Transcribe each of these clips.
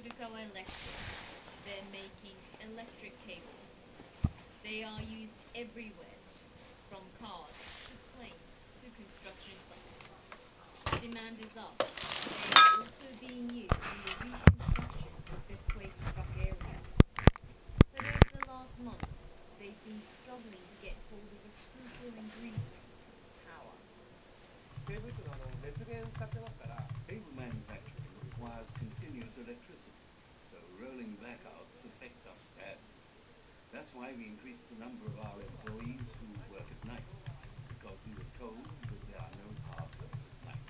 Furukawa Electric. They're making electric cables. They are used everywhere, from cars to planes to construction sites. Demand is up. They are also being used in the reconstruction of the quake-struck area. But over the last month, they've been struggling to get hold of a crucial ingredient: power. Cable manufacturing requires continuous electricity, so rolling blackouts affect us badly. That's why we increased the number of our employees who work at night, because we were told that there are no power flows at night.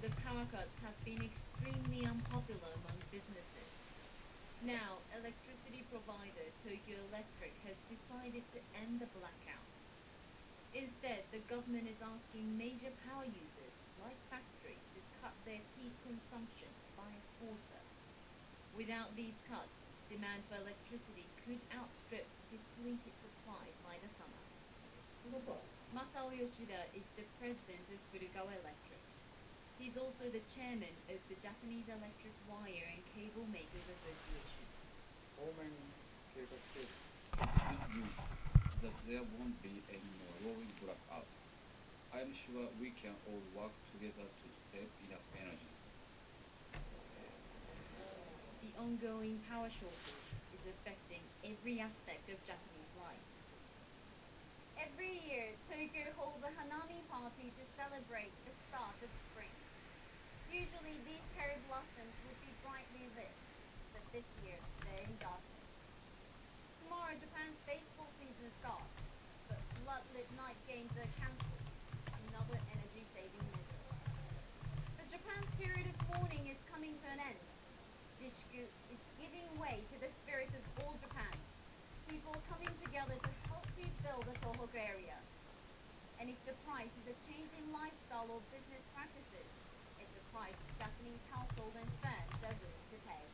The power cuts have been extremely unpopular among businesses. Now, electricity provider Tokyo Electric has decided to end the blackouts. Instead, the government is asking major power users, like factories, to cut their heat consumption by a quarter. Without these cuts, demand for electricity could outstrip depleted supplies by the summer. Masao Yoshida is the president of Furukawa Electric. He's also the chairman of the Japanese Electric Wire and Cable Makers Association. Good news that there won't be any more rolling blackout. I'm sure we can all work together to save enough energy. The ongoing power shortage is affecting every aspect of Japanese life. Every year, Tokyo holds a Hanami party to celebrate the start of spring. Usually, these cherry blossoms would be brightly lit, but this year they're in darkness. Tomorrow, Japan's baseball season starts, but floodlit night games are cancelled. Another energy-saving measure. But Japan's period of mourning is coming to an end. Jishiku is giving way to the spirit of all Japan. People coming together to help rebuild the Tohoku area. And if the price is a change in lifestyle or business practices, it's a price Japanese households and firms are willing to pay.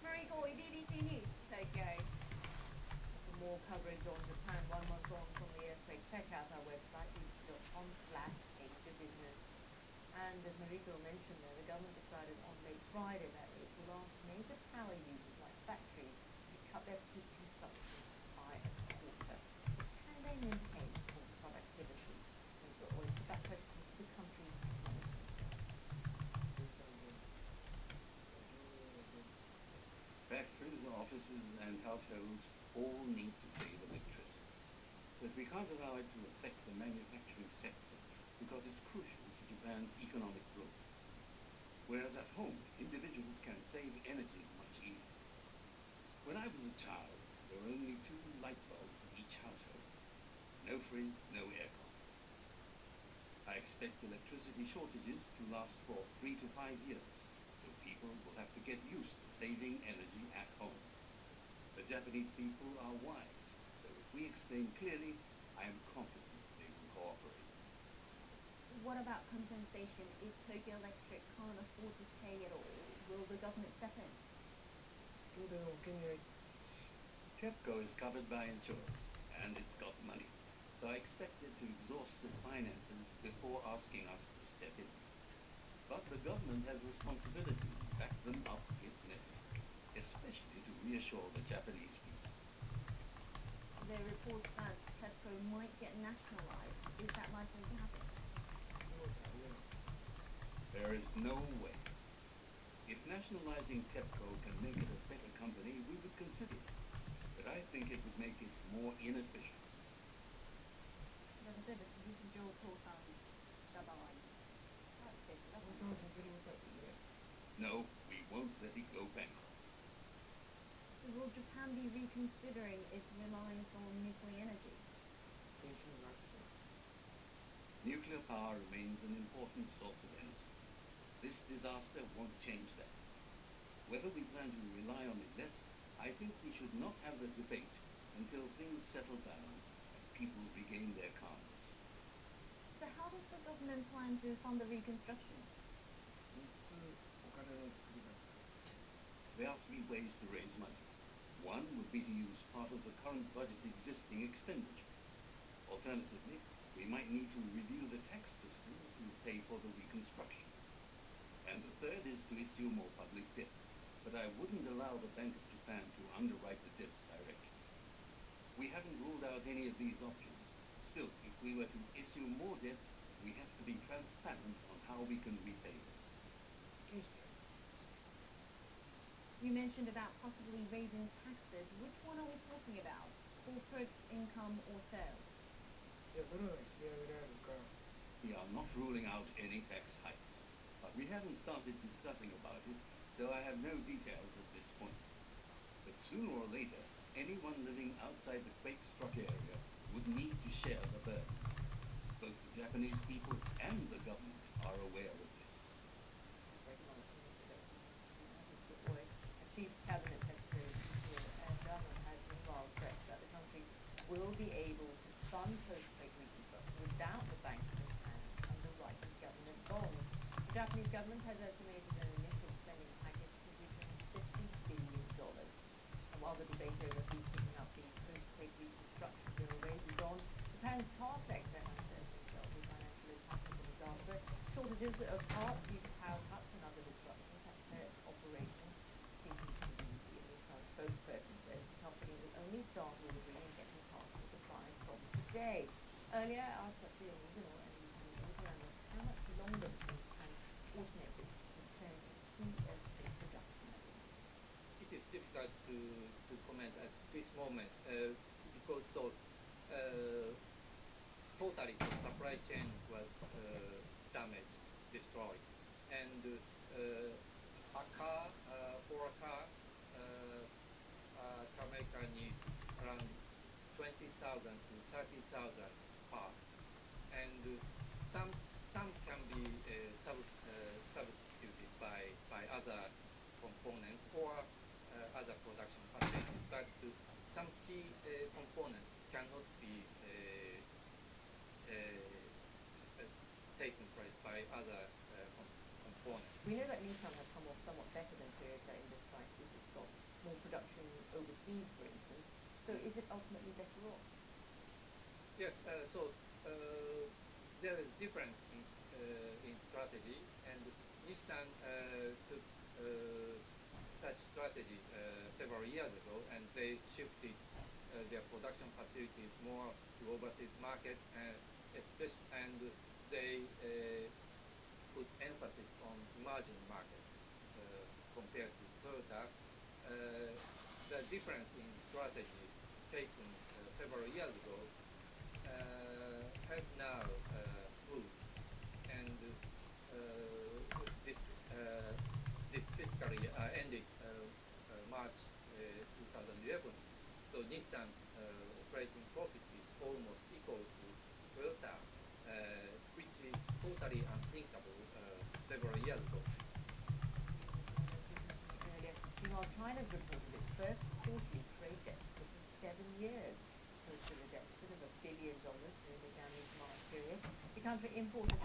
Mariko, BBC News, Tokyo. For more coverage on Japan 1 month on from the earthquake, check out our website, bbc.com/Asia-Business. And as Mariko mentioned there, the government decided on late Friday that it will ask major power users like factories to cut their peak consumption by a quarter. Can they maintain full productivity? We'll put that question to the country's prime minister. Factories, offices, and households all need to save electricity. But we can't allow it to affect the manufacturing sector because it's crucial to Japan's economic growth. Whereas at home, individuals can save energy much easier. When I was a child, there were only 2 light bulbs in each household. No fridge, no aircon. I expect electricity shortages to last for 3 to 5 years, so people will have to get used to saving energy at home. The Japanese people are wise, so if we explain clearly, I am confident they will cooperate. What about compensation if Tokyo Electric can't afford to pay it all? Will the government step in? TEPCO is covered by insurance, and it's got money, so I expect it to exhaust its finances before asking us to step in. But the government has responsibility to back them up if necessary, especially to reassure the Japanese people. There are reports that TEPCO might get nationalized. Is that likely to happen? There is no way. If nationalizing TEPCO can make it a better company, we would consider it. But I think it would make it more inefficient. No, we won't let it go bankrupt. So will Japan be reconsidering its reliance on nuclear energy? Nuclear power remains an important source of energy. This disaster won't change that. Whether we plan to rely on it less, I think we should not have the debate until things settle down and people regain their calmness. So how does the government plan to fund the reconstruction? There are 3 ways to raise money. One would be to use part of the current budget existing expenditure. Alternatively, we We might need to review the tax system to pay for the reconstruction. And the third is to issue more public debt. But I wouldn't allow the Bank of Japan to underwrite the debts directly. We haven't ruled out any of these options. Still, if we were to issue more debts, we have to be transparent on how we can repay them. You mentioned about possibly raising taxes. Which one are we talking about? Corporate income or sales? じゃあどれが引き上げられるか We are not ruling out any tax hikes, but we haven't started discussing about it, so I have no details at this point. But sooner or later, anyone living outside the quake-struck area would need to share the burden. Both the Japanese people and the government are aware of this. Chief Cabinet Secretary and government has meanwhile stressed that the country will be able to fund post-quake reconstruction without the Bank of Japan underwriting government bonds. The Japanese government has estimated an initial spending package could reach almost $50 billion. And while the debate over who's picking up the post-quake reconstruction bill rages on, Japan's car sector has certainly felt the financial impact of the disaster. Shortages of parts due to power cuts and other disruptions have hurt operations. Speaking to the BBC, a Nissan spokesperson says the company will only start ordering and getting parts from suppliers from today. Earlier, I asked Tatsuya Mizuno, an independent auto analyst, how much longer before Japan's automakers return to key earthquake production levels. It is difficult to comment at this moment because totally the supply chain was damaged, destroyed, and for a car maker needs around 20,000 to 30,000 parts, and some can be substituted by other components or other production facilities, but some key components cannot be taken place by other components. We know that Nissan has come off somewhat better than Toyota in this crisis. It's got more production overseas, for instance. So is it ultimately better off? Yes, there is difference in strategy, and Nissan took such strategy several years ago, and they shifted their production facilities more to overseas market, and they put emphasis on emerging market compared to Toyota. The difference in strategy taken several years ago has now proved, and this fiscal year ended March 2011. So Nissan's operating profit is almost equal to Toyota, which is totally unthinkable several years ago. Meanwhile, China's reported its first quarterly trade deficit in 7 years, posted a deficit of $1 billion during the January to March period. The country imported